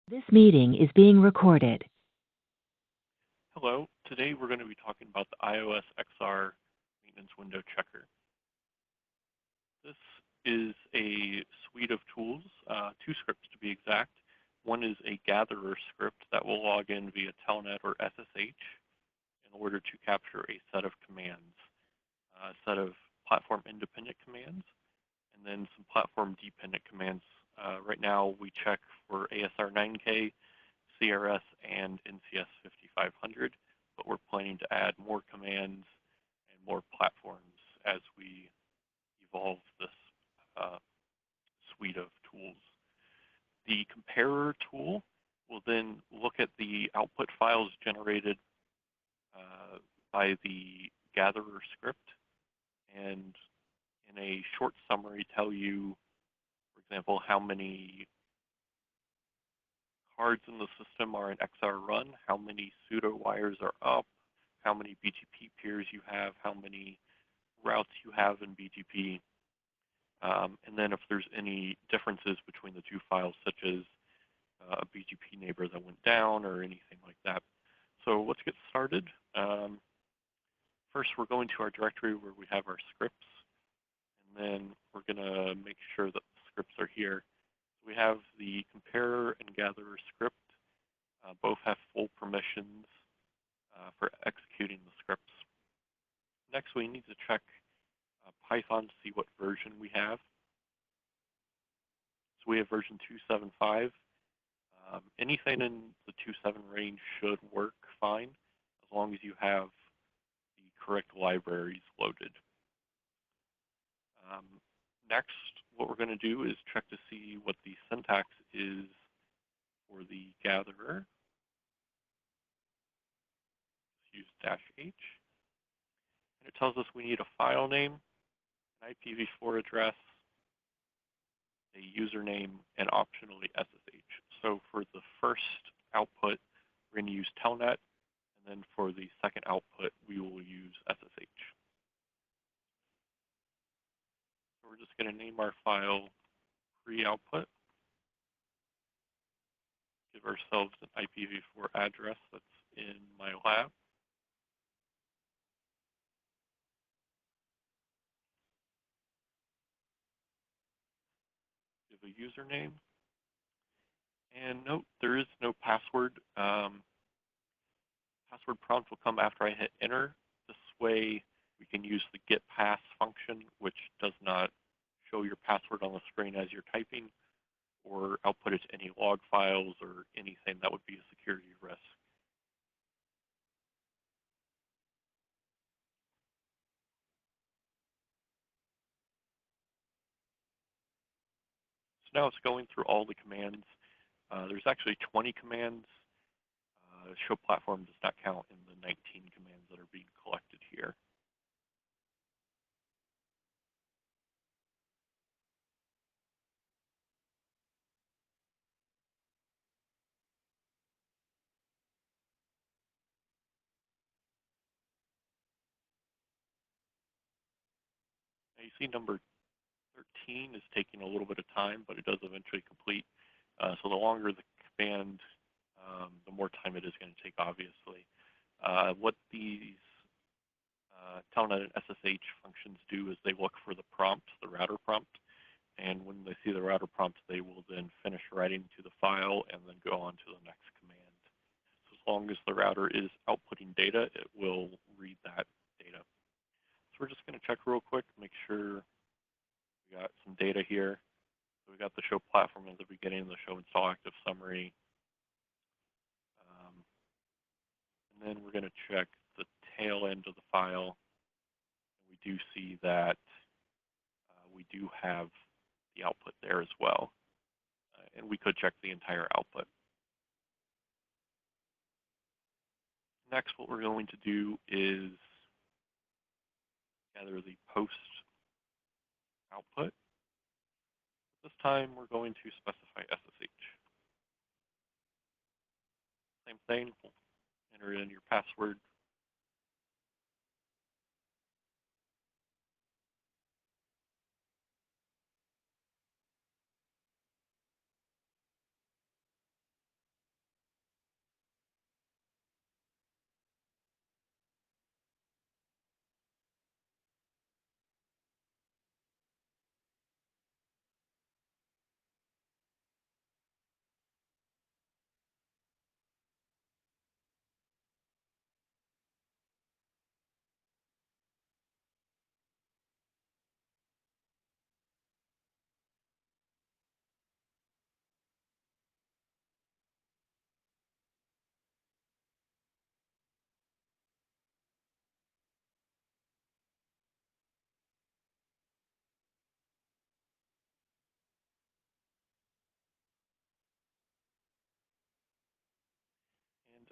This meeting is being recorded. Hello, today we're going to be talking about the iOS XR maintenance window checker. This is a suite of tools, two scripts to be exact. One is a gatherer script that will log in via Telnet or SSH in order to capture a set of commands, a set of platform independent commands, and then some platform dependent commands. Right now we check for ASR 9K, CRS, and NCS 5500, but we're planning to add more commands and more platforms as we evolve this suite of tools. The comparer tool will then look at the output files generated by the gatherer script and in a short summary tell you, for example, how many cards in the system are in XR run, how many pseudo wires are up, how many BGP peers you have, how many routes you have in BGP, and then if there's any differences between the two files, such as a BGP neighbor that went down or anything like that. So let's get started. First, we're going to our directory where we have our scripts, and then we're going to make sure that the scripts are here. We have the comparer and gatherer script. Both have full permissions for executing the scripts. Next, we need to check Python to see what version we have. So we have version 2.7.5. Anything in the 2.7 range should work fine as long as you have the correct libraries loaded. Next, what we're going to do is check to see what the syntax is for the gatherer. Use -H. And it tells us we need a file name, an IPv4 address, a username, and optionally SSH. So for the first output, we're going to use Telnet, and then for the second output, we will use SSH. So we're just going to name our file pre-output, give ourselves an IPv4 address that's in my lab. Give a username. And note, there is no password. Password prompt will come after I hit enter. This way, we can use the get pass function, which does not show your password on the screen as you're typing, or output it to any log files or anything that would be a security risk. So now it's going through all the commands. There's actually 20 commands. Show platform does not count in the 19 commands that are being collected here. Now you see number 13 is taking a little bit of time, but it does eventually complete. So the longer the command, the more time it is going to take, obviously. What these Telnet and SSH functions do is they look for the prompt, the router prompt, and when they see the router prompt, they will then finish writing to the file and then go on to the next command. So as long as the router is outputting data, it will read that data. So we're just going to check real quick, make sure we got some data here. So we got the show platform at the beginning, the show install active summary. And then we're going to check the tail end of the file. And we do see that we do have the output there as well. And we could check the entire output. Next, what we're going to do is gather the post output. This time, we're going to specify SSH. Same thing, we'll enter in your password.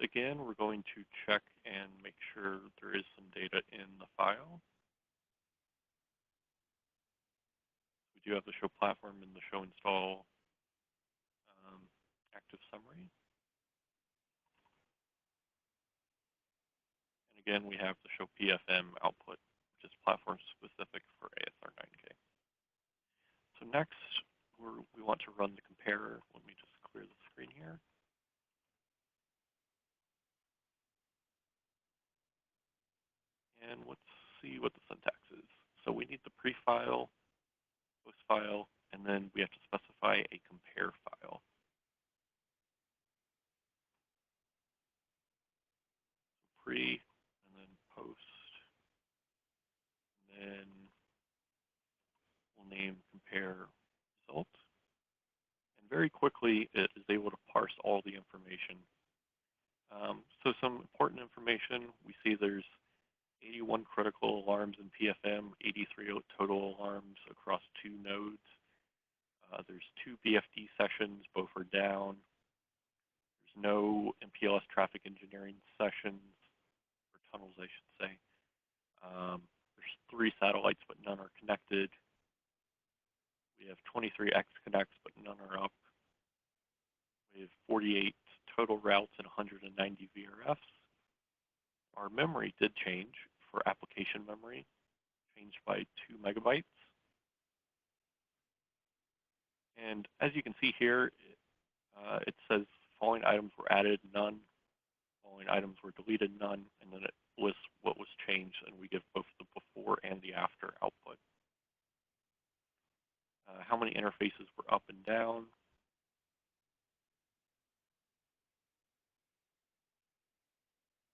again, we're going to check and make sure there is some data in the file. We do have the show platform and the show install active summary. And again, we have the show PFM output, which is platform specific for ASR 9K. So next, we want to run the comparer. Let me just clear the screen here. And let's see what the syntax is. So we need the pre-file, post-file, and then we have to specify a compare file. Pre, and then post, and then we'll name compare result. And very quickly, it is able to parse all the information. So some important information, we see there's 81 critical alarms in PFM, 83 total alarms across 2 nodes. There's 2 BFD sessions, both are down. There's no MPLS traffic engineering sessions, or tunnels, I should say. There's 3 satellites, but none are connected. We have 23 X connects, but none are up. We have 48 total routes and 190 VRFs. Our memory did change for application memory, changed by 2 megabytes. And as you can see here, it says following items were added, none. Following items were deleted, none. And then it lists what was changed, and we give both the before and the after output. How many interfaces were up and down.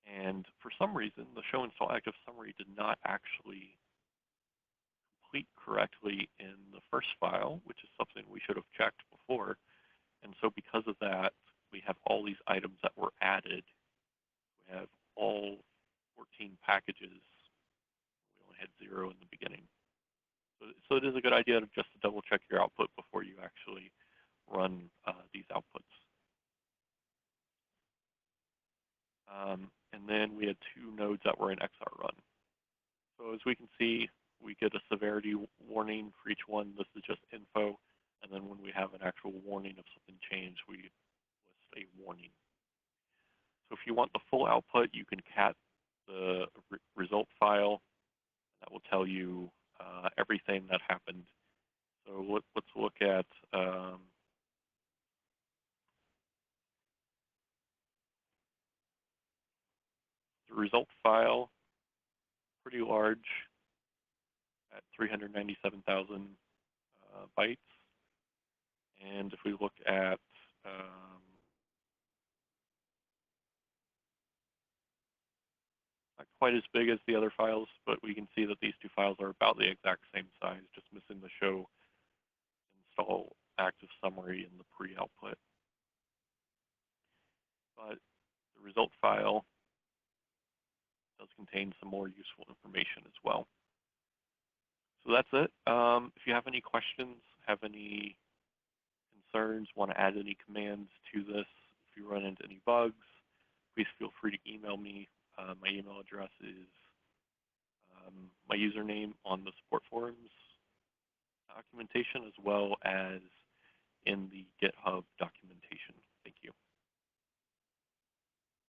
And for some reason, the show install active summary did not actually complete correctly in the first file, which is something we should have checked before. And so because of that, we have all these items that were added. We have all 14 packages. We only had 0 in the beginning. So it is a good idea to just double check your output before you actually run these outputs. And then we had 2 nodes that were in XR run. So as we can see, we get a severity warning for each one. This is just info. And then when we have an actual warning of something changed, we list a warning. So if you want the full output, you can cat the result file. That will tell you everything that happened. So let's look at the result file, pretty large at 397,000 bytes. And if we look at not quite as big as the other files, but we can see that these 2 files are about the exact same size, just missing the show install active summary in the pre-output. But the result file does contain some more useful information as well. So that's it. If you have any questions, have any concerns, want to add any commands to this, if you run into any bugs, please feel free to email me. My email address is my username on the support forums documentation, as well as in the GitHub documentation.